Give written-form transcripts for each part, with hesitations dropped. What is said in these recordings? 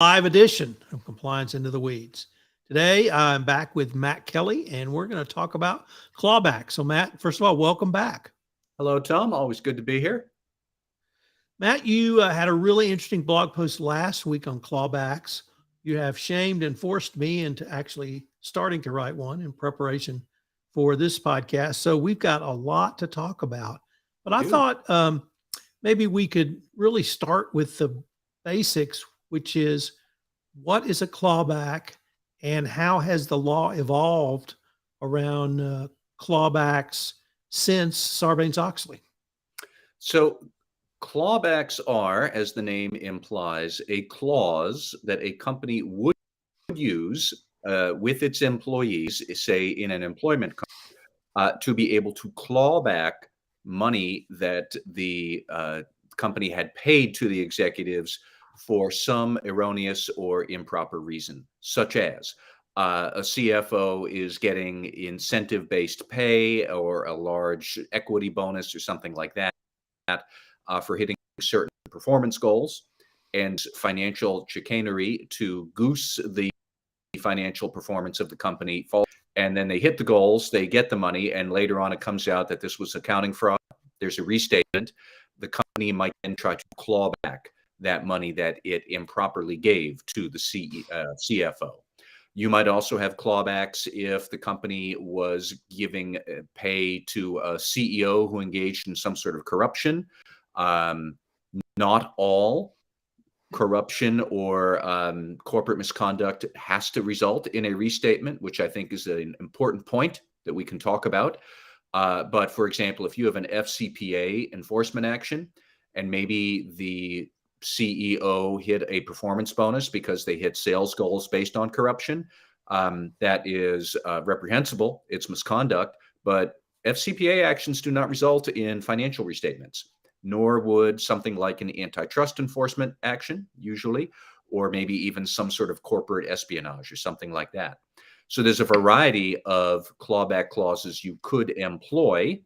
Live edition of Compliance Into the Weeds. Today, I'm back with Matt Kelly, and we're going to talk about clawback. So, Matt, first of all, welcome back. Hello, Tom. Always good to be here. Matt, you had a really interesting blog post last week on clawbacks. You have shamed and forced me into actually starting to write one in preparation for this podcast. So, we've got a lot to talk about. But I thought maybe we could really start with the basics, which is what is a clawback and how has the law evolved around clawbacks since Sarbanes-Oxley? So, clawbacks are, as the name implies, a clause that a company would use with its employees, say in an employment contract, to be able to claw back money that the company had paid to the executives for some erroneous or improper reason, such as a CFO is getting incentive-based pay or a large equity bonus or something like that for hitting certain performance goals, and financial chicanery to goose the financial performance of the company. And then they hit the goals, they get the money, and later on it comes out that this was accounting fraud. There's a restatement. The company might then try to claw back that money that it improperly gave to the CFO. You might also have clawbacks if the company was giving pay to a CEO who engaged in some sort of corruption. Not all corruption or corporate misconduct has to result in a restatement, which I think is an important point that we can talk about. But for example, if you have an FCPA enforcement action and maybe the CEO hit a performance bonus because they hit sales goals based on corruption, that is reprehensible. It's misconduct, but FCPA actions do not result in financial restatements, nor would something like an antitrust enforcement action usually, or maybe even some sort of corporate espionage or something like that. So there's a variety of clawback clauses you could employ.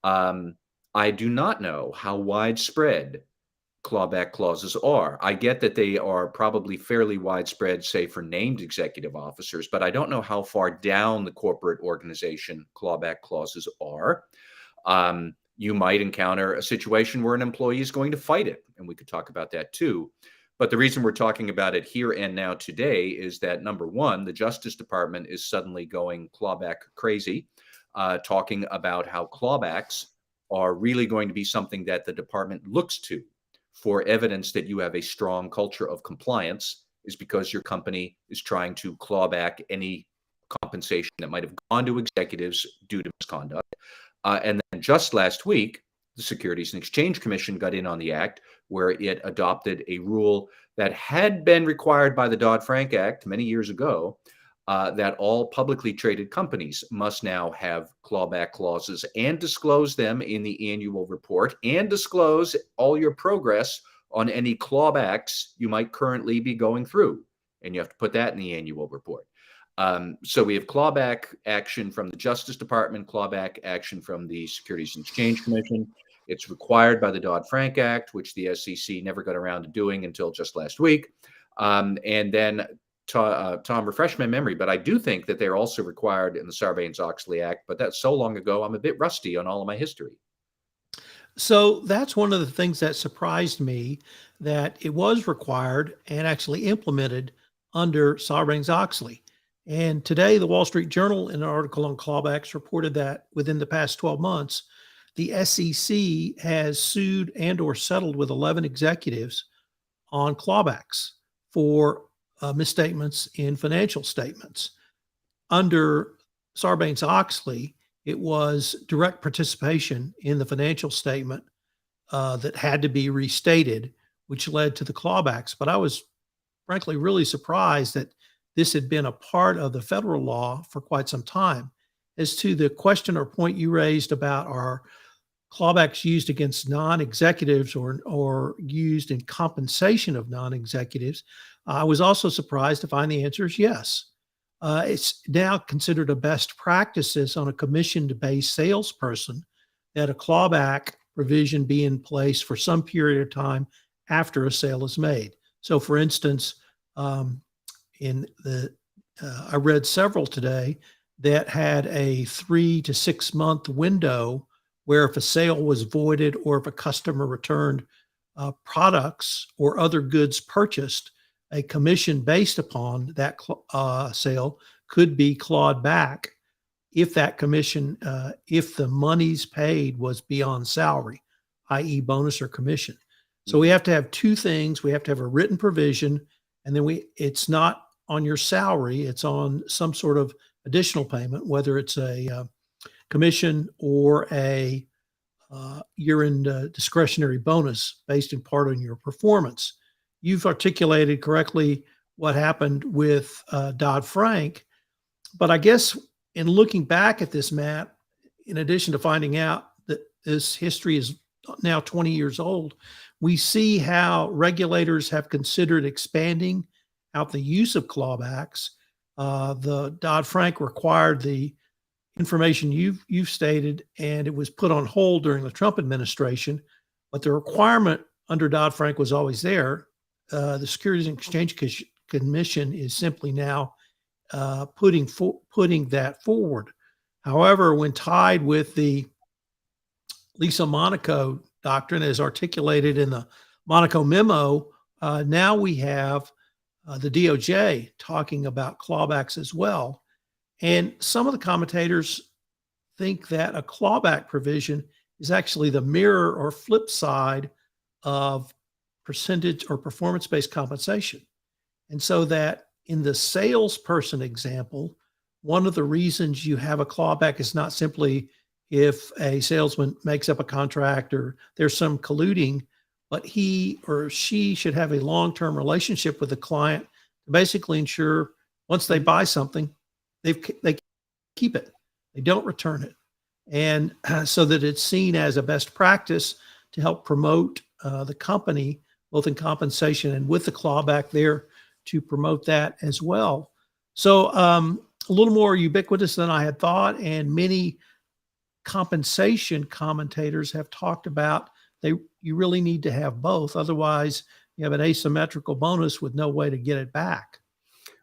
I do not know how widespread clawback clauses are. I get that they are probably fairly widespread, say, for named executive officers, but I don't know how far down the corporate organization clawback clauses are. You might encounter a situation where an employee is going to fight it, and we could talk about that too. But the reason we're talking about it here and now today is that, number one, the Justice Department is suddenly going clawback crazy, talking about how clawbacks are really going to be something that the department looks to for evidence that you have a strong culture of compliance, is because your company is trying to claw back any compensation that might have gone to executives due to misconduct. And then just last week, the Securities and Exchange Commission got in on the act, where it adopted a rule that had been required by the Dodd-Frank Act many years ago, that all publicly traded companies must now have clawback clauses and disclose them in the annual report and disclose all your progress on any clawbacks you might currently be going through. And you have to put that in the annual report. So we have clawback action from the Justice Department, clawback action from the Securities and Exchange Commission. It's required by the Dodd-Frank Act, which the SEC never got around to doing until just last week. And then Tom, refresh my memory, but I do think that they're also required in the Sarbanes-Oxley Act, but that's so long ago, I'm a bit rusty on all of my history. So that's one of the things that surprised me, that it was required and actually implemented under Sarbanes-Oxley. And today, the Wall Street Journal, in an article on clawbacks, reported that within the past 12 months, the SEC has sued and or settled with 11 executives on clawbacks for misstatements in financial statements. Under Sarbanes-Oxley, it was direct participation in the financial statement that had to be restated, which led to the clawbacks. But I was frankly really surprised that this had been a part of the federal law for quite some time. As to the question or point you raised about are clawbacks used against non-executives or used in compensation of non-executives, I was also surprised to find the answer is yes. It's now considered a best practices on a commission-based salesperson that a clawback provision be in place for some period of time after a sale is made. So for instance, Um, in the I read several today that had a 3 to 6 month window where if a sale was voided or if a customer returned products or other goods purchased, a commission based upon that sale could be clawed back if that commission, if the monies paid was beyond salary, i.e., bonus or commission. So we have to have two things. We have to have a written provision, and then it's not on your salary, it's on some sort of additional payment, whether it's a commission or a year-end discretionary bonus based in part on your performance. You've articulated correctly what happened with Dodd-Frank, but I guess in looking back at this, Matt, in addition to finding out that this history is now 20 years old, we see how regulators have considered expanding out the use of clawbacks. The Dodd-Frank required the information you've stated, and it was put on hold during the Trump administration. But the requirement under Dodd-Frank was always there. The Securities and Exchange Commission is simply now putting that forward. However, when tied with the Lisa Monaco doctrine as articulated in the Monaco memo, now we have the DOJ talking about clawbacks as well. And some of the commentators think that a clawback provision is actually the mirror or flip side of percentage or performance-based compensation. And so that in the salesperson example, one of the reasons you have a clawback is not simply if a salesman makes up a contract or there's some colluding, but he or she should have a long-term relationship with the client to basically ensure once they buy something, they keep it. They don't return it. And so that it's seen as a best practice to help promote the company, both in compensation and with the clawback there to promote that as well. So a little more ubiquitous than I had thought, and many compensation commentators have talked about you really need to have both. Otherwise, you have an asymmetrical bonus with no way to get it back.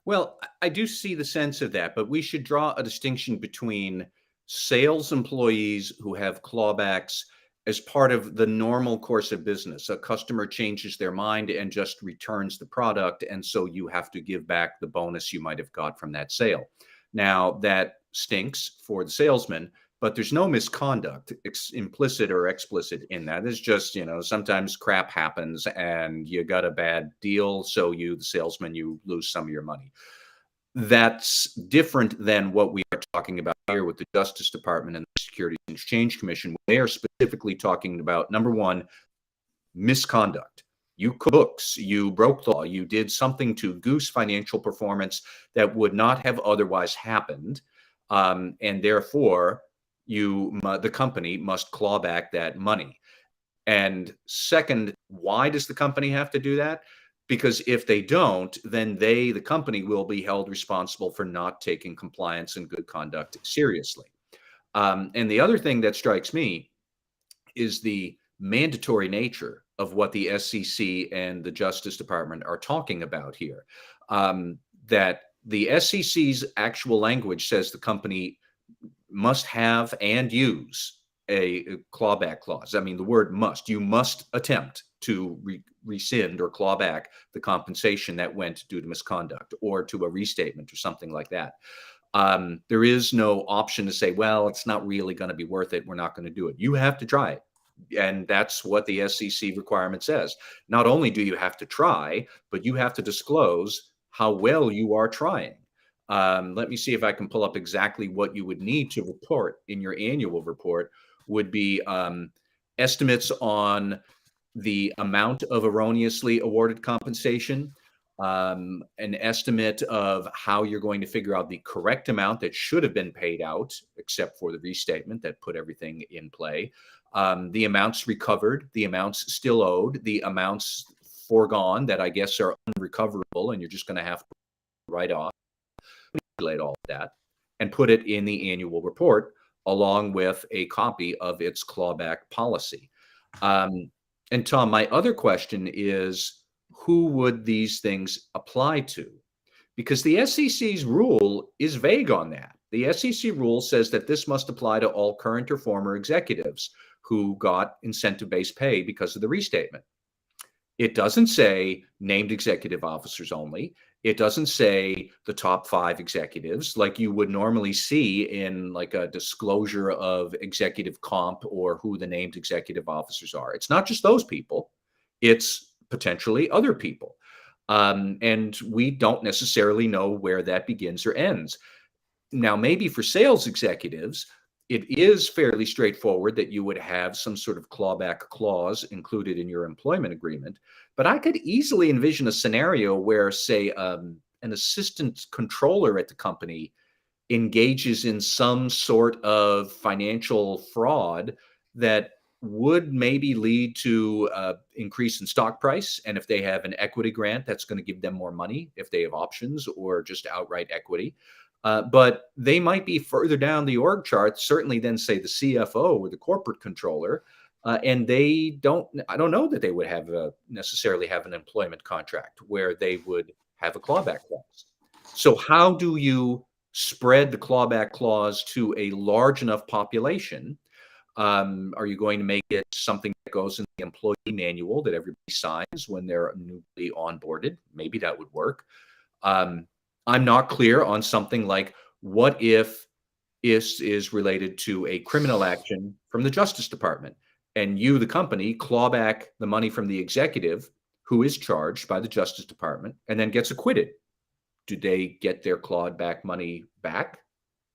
Well, I do see the sense of that, but we should draw a distinction between sales employees who have clawbacks as part of the normal course of business. A customer changes their mind and just returns the product, and so you have to give back the bonus you might have got from that sale. Now, that stinks for the salesman, but there's no misconduct implicit or explicit in that. It's just, sometimes crap happens and you got a bad deal. So the salesman, you lose some of your money. That's different than what we are talking about here with the Justice Department and the Securities and Exchange Commission. They are specifically talking about, number one, misconduct. You cooked books, you broke the law, you did something to goose financial performance that would not have otherwise happened. And therefore, the company must claw back that money. And second, why does the company have to do that? Because if they don't, then the company will be held responsible for not taking compliance and good conduct seriously. And the other thing that strikes me is the mandatory nature of what the SEC and the Justice Department are talking about here. That the SEC's actual language says the company must have and use a clawback clause. I mean, the word must. You must attempt to rescind or claw back the compensation that went due to misconduct or to a restatement or something like that. There is no option to say, well, it's not really going to be worth it. We're not going to do it. You have to try it. And that's what the SEC requirement says. Not only do you have to try, but you have to disclose how well you are trying. Let me see if I can pull up exactly what you would need to report in your annual report. Would be estimates on the amount of erroneously awarded compensation, an estimate of how you're going to figure out the correct amount that should have been paid out, except for the restatement that put everything in play, the amounts recovered, the amounts still owed, the amounts foregone that I guess are unrecoverable, and you're just going to have to write off, manipulate all of that, and put it in the annual report along with a copy of its clawback policy. And Tom, my other question is, who would these things apply to? Because the SEC's rule is vague on that. The SEC rule says that this must apply to all current or former executives who got incentive-based pay because of the restatement. It doesn't say named executive officers only. It doesn't say the top 5 executives like you would normally see in like a disclosure of executive comp or who the named executive officers are. It's not just those people. It's potentially other people. And we don't necessarily know where that begins or ends. Now, maybe for sales executives, it is fairly straightforward that you would have some sort of clawback clause included in your employment agreement. But I could easily envision a scenario where, say, an assistant controller at the company engages in some sort of financial fraud that would maybe lead to increase in stock price. And if they have an equity grant, that's going to give them more money if they have options or just outright equity. But they might be further down the org chart, certainly than, say, the CFO or the corporate controller. And I don't know that they would have necessarily have an employment contract where they would have a clawback clause. So how do you spread the clawback clause to a large enough population? Are you going to make it something that goes in the employee manual that everybody signs when they're newly onboarded? Maybe that would work. I'm not clear on something like what if this is related to a criminal action from the Justice Department and you, the company, claw back the money from the executive who is charged by the Justice Department and then gets acquitted. Do they get their clawed back money back?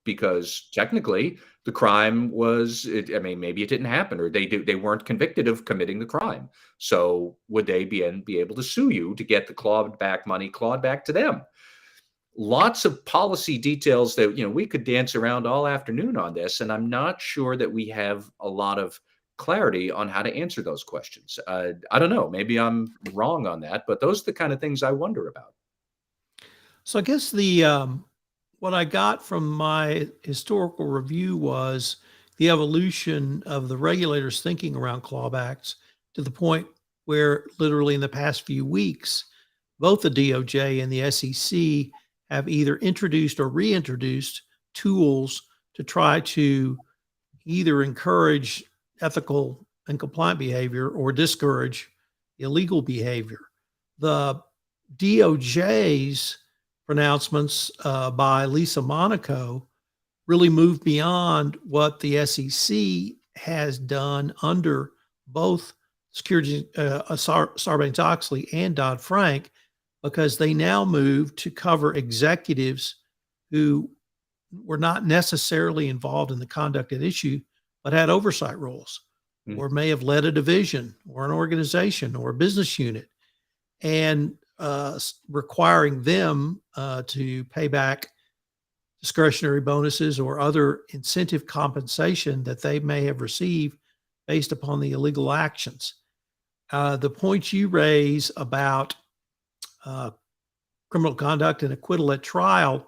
Because technically the crime maybe it didn't happen, or they weren't convicted of committing the crime. So would they be able to sue you to get the clawed back money clawed back to them? Lots of policy details that we could dance around all afternoon on this, and I'm not sure that we have a lot of clarity on how to answer those questions. I don't know. Maybe I'm wrong on that, but those are the kind of things I wonder about. So I guess what I got from my historical review was the evolution of the regulators thinking around clawbacks to the point where literally in the past few weeks, both the DOJ and the SEC have either introduced or reintroduced tools to try to either encourage ethical and compliant behavior or discourage illegal behavior. The DOJ's pronouncements by Lisa Monaco really moved beyond what the SEC has done under both Sarbanes-Oxley and Dodd-Frank, because they now move to cover executives who were not necessarily involved in the conduct at issue, but had oversight roles or may have led a division or an organization or a business unit, and requiring them to pay back discretionary bonuses or other incentive compensation that they may have received based upon the illegal actions. The point you raise about criminal conduct and acquittal at trial,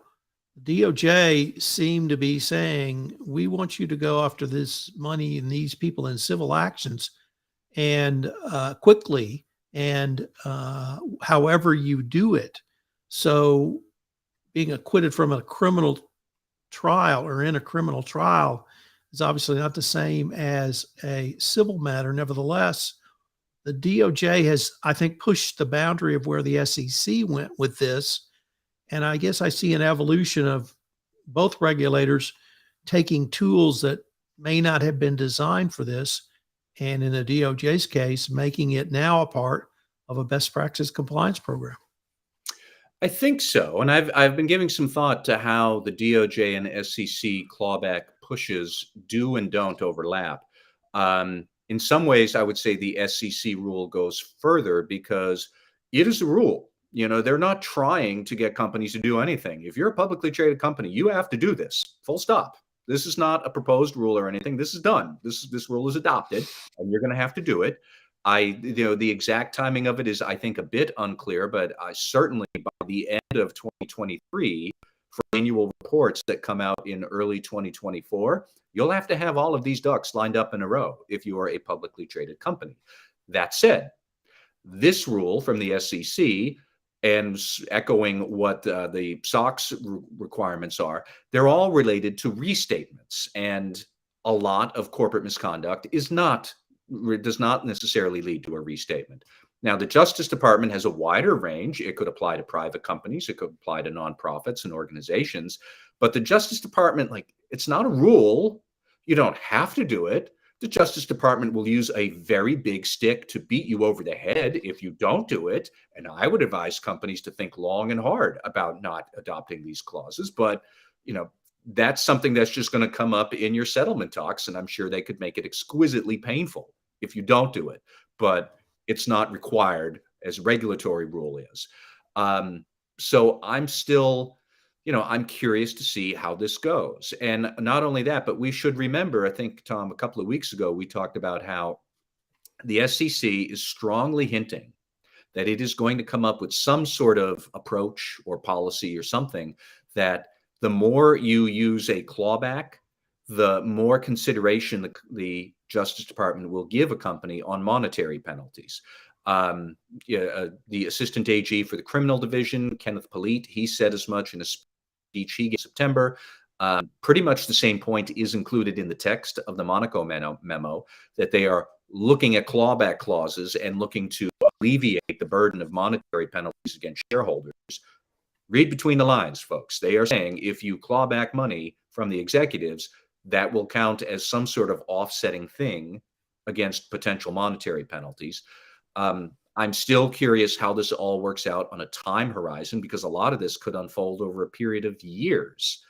DOJ seemed to be saying, we want you to go after this money and these people in civil actions and quickly and however you do it. So being acquitted from a criminal trial or in a criminal trial is obviously not the same as a civil matter. Nevertheless, the DOJ has, I think, pushed the boundary of where the SEC went with this. And I guess I see an evolution of both regulators taking tools that may not have been designed for this, and in the DOJ's case, making it now a part of a best practice compliance program. I think so. And I've been giving some thought to how the DOJ and SEC clawback pushes do and don't overlap. In some ways, I would say the SEC rule goes further because it is a rule. They're not trying to get companies to do anything. If you're a publicly traded company, you have to do this, full stop. This is not a proposed rule or anything. This is done. This rule is adopted, and you're going to have to do it. The exact timing of it is, I think, a bit unclear, but certainly by the end of 2023, for annual reports that come out in early 2024, you'll have to have all of these ducks lined up in a row if you are a publicly traded company. That said, This rule from the SEC, and echoing what the SOX requirements are, they're all related to restatements. And a lot of corporate misconduct does not necessarily lead to a restatement. Now, the Justice Department has a wider range. It could apply to private companies. It could apply to nonprofits and organizations. But the Justice Department, it's not a rule. You don't have to do it. The Justice Department will use a very big stick to beat you over the head if you don't do it. And I would advise companies to think long and hard about not adopting these clauses. But, that's something that's just going to come up in your settlement talks. And I'm sure they could make it exquisitely painful if you don't do it. But it's not required as regulatory rule is. So I'm still, I'm curious to see how this goes. And not only that, but we should remember, I think, Tom, a couple of weeks ago, we talked about how the SEC is strongly hinting that it is going to come up with some sort of approach or policy or something that the more you use a clawback, the more consideration the Justice Department will give a company on monetary penalties. The assistant AG for the criminal division, Kenneth Polite, he said as much in a speech he gave in September. Pretty much the same point is included in the text of the Monaco memo, that they are looking at clawback clauses and looking to alleviate the burden of monetary penalties against shareholders. Read between the lines, folks. They are saying if you claw back money from the executives, that will count as some sort of offsetting thing against potential monetary penalties. I'm still curious how this all works out on a time horizon, because a lot of this could unfold over a period of years.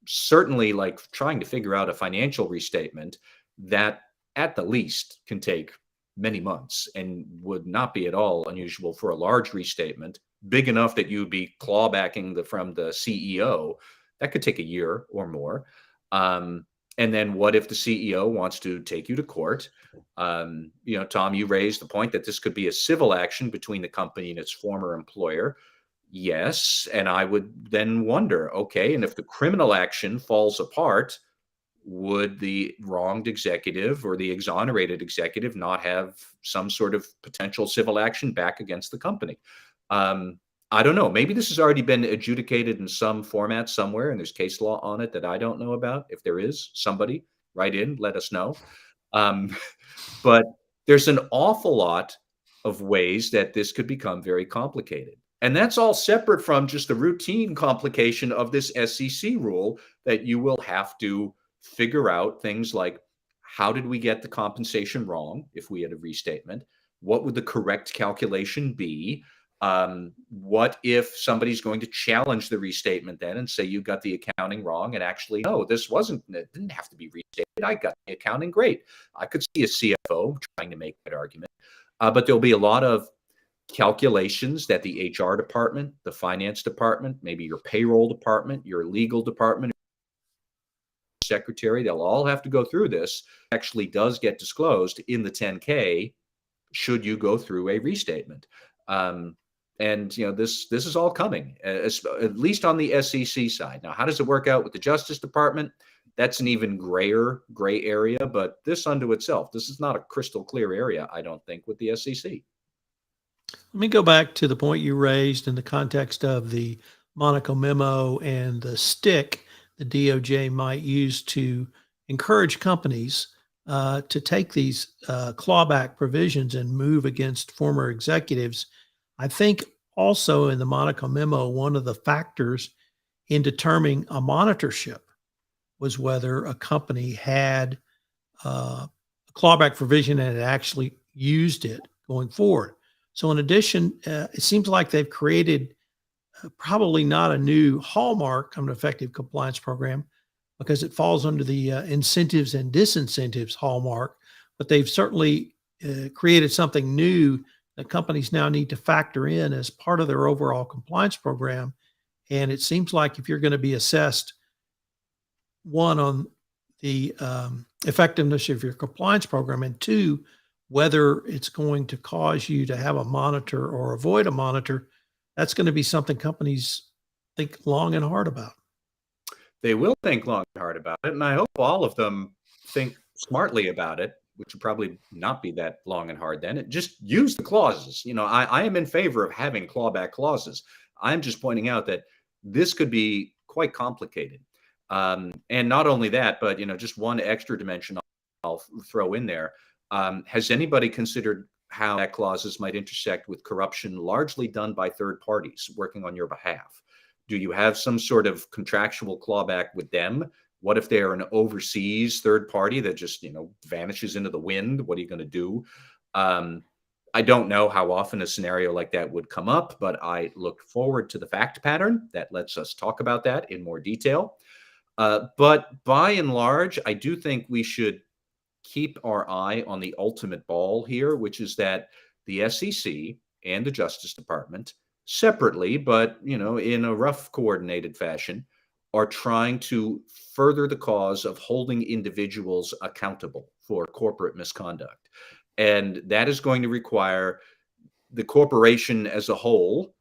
Certainly, trying to figure out a financial restatement that at the least can take many months and would not be at all unusual for a large restatement, big enough that you'd be clawbacking from the CEO. That could take a year or more. And then what if the CEO wants to take you to court? Tom, you raised the point that this could be a civil action between the company and its former employer. Yes. And I would then wonder, okay, and if the criminal action falls apart, would the wronged executive or the exonerated executive not have some sort of potential civil action back against the company? I don't know. Maybe this has already been adjudicated in some format somewhere, and there's case law on it that I don't know about. If there is, somebody write in, let us know. But there's an awful lot of ways that this could become very complicated. And that's all separate from just the routine complication of this SEC rule that you will have to figure out things like, how did we get the compensation wrong if we had a restatement? What would the correct calculation be? What if somebody's going to challenge the restatement then and say you got the accounting wrong, and actually, no, it didn't have to be restated. I got the accounting great. I could see a CFO trying to make that argument. But there'll be a lot of calculations that the HR department, the finance department, maybe your payroll department, your legal department, secretary, they'll all have to go through this. It actually does get disclosed in the 10K should you go through a restatement. And this is all coming, at least on the SEC side. Now, how does it work out with the Justice Department? That's an even gray area. But this unto itself, this is not a crystal clear area, I don't think, with the SEC. Let me go back to the point you raised in the context of the Monaco memo and the stick the DOJ might use to encourage companies to take these clawback provisions and move against former executives. I think also in the Monaco memo, one of the factors in determining a monitorship was whether a company had a clawback provision and had actually used it going forward. So in addition, it seems like they've created probably not a new hallmark of an effective compliance program, because it falls under the incentives and disincentives hallmark, but they've certainly created something new that companies now need to factor in as part of their overall compliance program. And it seems like if you're going to be assessed, one, on the effectiveness of your compliance program, and two, whether it's going to cause you to have a monitor or avoid a monitor, that's going to be something companies think long and hard about. They will think long and hard about it, and I hope all of them think smartly about it. which would probably not be that long and hard then. Just use the clauses. I am in favor of having clawback clauses. I'm just pointing out that this could be quite complicated. And not only that, but just one extra dimension I'll throw in there. Has anybody considered how that clauses might intersect with corruption largely done by third parties working on your behalf? Do you have some sort of contractual clawback with them? What if they're an overseas third party that just, vanishes into the wind? What are you going to do? I don't know how often a scenario like that would come up, but I look forward to the fact pattern that lets us talk about that in more detail. But by and large, I do think we should keep our eye on the ultimate ball here, which is that the SEC and the Justice Department separately, but in a rough coordinated fashion, are trying to further the cause of holding individuals accountable for corporate misconduct. And that is going to require the corporation as a whole,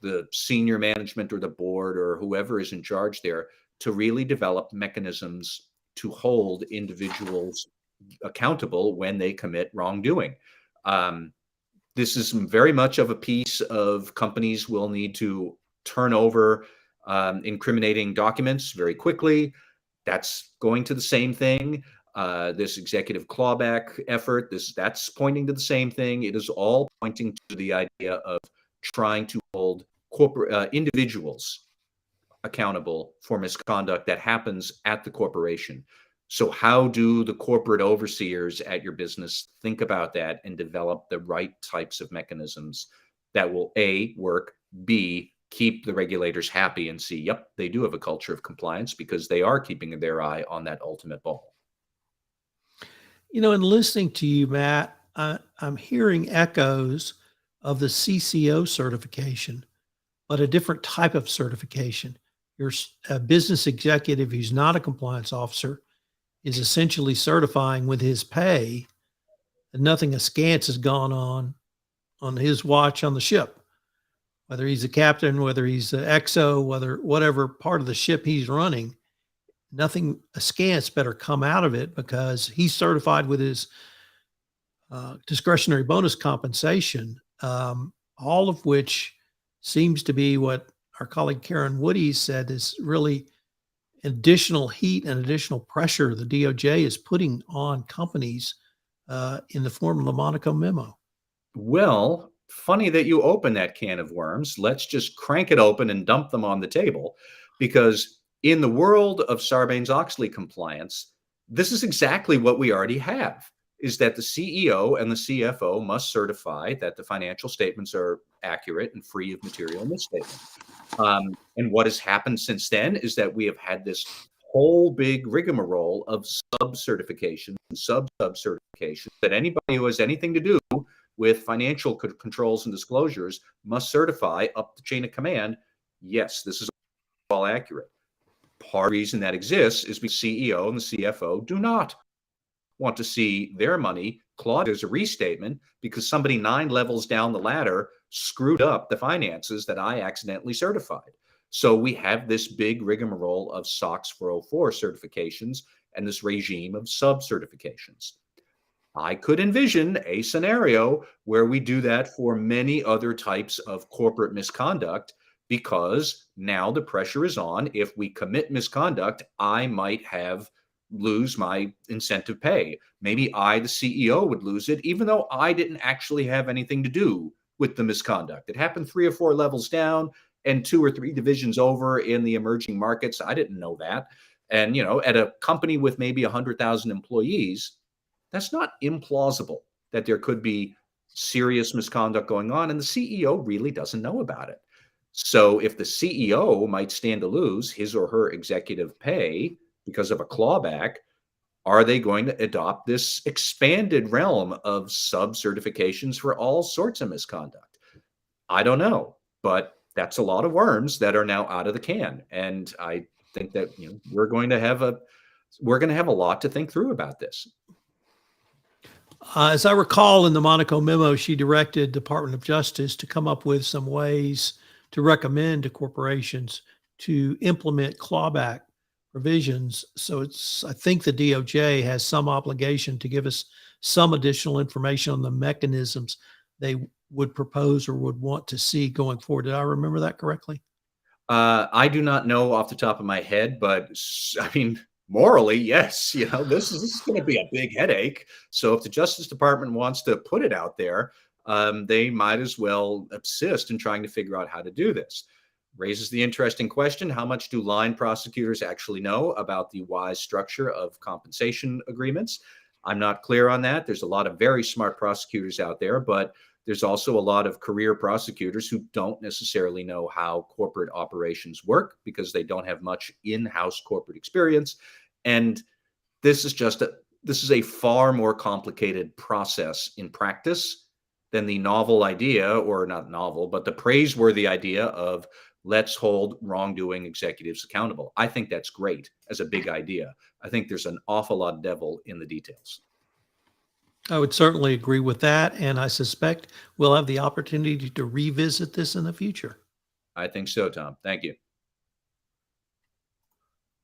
the senior management or the board or whoever is in charge there, to really develop mechanisms to hold individuals accountable when they commit wrongdoing. This is very much of a piece of companies will need to turn over incriminating documents very quickly. That's going to the same thing. This executive clawback effort, that's pointing to the same thing. It is all pointing to the idea of trying to hold corporate individuals accountable for misconduct that happens at the corporation. So how do the corporate overseers at your business think about that and develop the right types of mechanisms that will A, work, B, keep the regulators happy and see, yep, they do have a culture of compliance because they are keeping their eye on that ultimate ball. In listening to you, Matt, I'm hearing echoes of the CCO certification, but a different type of certification. You're a business executive who's not a compliance officer is essentially certifying with his pay that nothing askance has gone on his watch on the ship. Whether he's a captain, whether he's an XO, whatever part of the ship he's running, nothing askance better come out of it because he's certified with his discretionary bonus compensation, all of which seems to be what our colleague Karen Woody said is really additional heat and additional pressure the DOJ is putting on companies in the form of the Monaco memo. Well, funny that you open that can of worms. Let's just crank it open and dump them on the table, because in the world of Sarbanes-Oxley compliance, this is exactly what we already have, is that the CEO and the CFO must certify that the financial statements are accurate and free of material misstatement. And what has happened since then is that we have had this whole big rigmarole of sub-certifications and sub-certifications that anybody who has anything to do with financial controls and disclosures must certify up the chain of command. Yes, this is all accurate. Part of the reason that exists is because the CEO and the CFO do not want to see their money clawed as a restatement because somebody 9 levels down the ladder screwed up the finances that I accidentally certified. So we have this big rigmarole of SOX 404 certifications and this regime of sub-certifications. I could envision a scenario where we do that for many other types of corporate misconduct, because now the pressure is on. If we commit misconduct, I might lose my incentive pay. Maybe I, the CEO, would lose it, even though I didn't actually have anything to do with the misconduct. It happened 3 or 4 levels down and 2 or 3 divisions over in the emerging markets. I didn't know that. And, at a company with maybe 100,000 employees, that's not implausible that there could be serious misconduct going on, and the CEO really doesn't know about it. So if the CEO might stand to lose his or her executive pay because of a clawback, are they going to adopt this expanded realm of sub-certifications for all sorts of misconduct? I don't know, but that's a lot of worms that are now out of the can. And I think that we're going to have a lot to think through about this. As I recall, in the Monaco memo, she directed Department of Justice to come up with some ways to recommend to corporations to implement clawback provisions. So I think the DOJ has some obligation to give us some additional information on the mechanisms they would propose or would want to see going forward. Did I remember that correctly? I do not know off the top of my head, but I mean, morally, yes, this is going to be a big headache. So if the Justice Department wants to put it out there, they might as well assist in trying to figure out how to do this. Raises the interesting question: how much do line prosecutors actually know about the wise structure of compensation agreements? I'm not clear on that. There's a lot of very smart prosecutors out there, but there's also a lot of career prosecutors who don't necessarily know how corporate operations work because they don't have much in-house corporate experience. And this is a far more complicated process in practice than the novel idea, or not novel, but the praiseworthy idea of let's hold wrongdoing executives accountable. I think that's great as a big idea. I think there's an awful lot of devil in the details. I would certainly agree with that. And I suspect we'll have the opportunity to revisit this in the future. I think so, Tom. Thank you.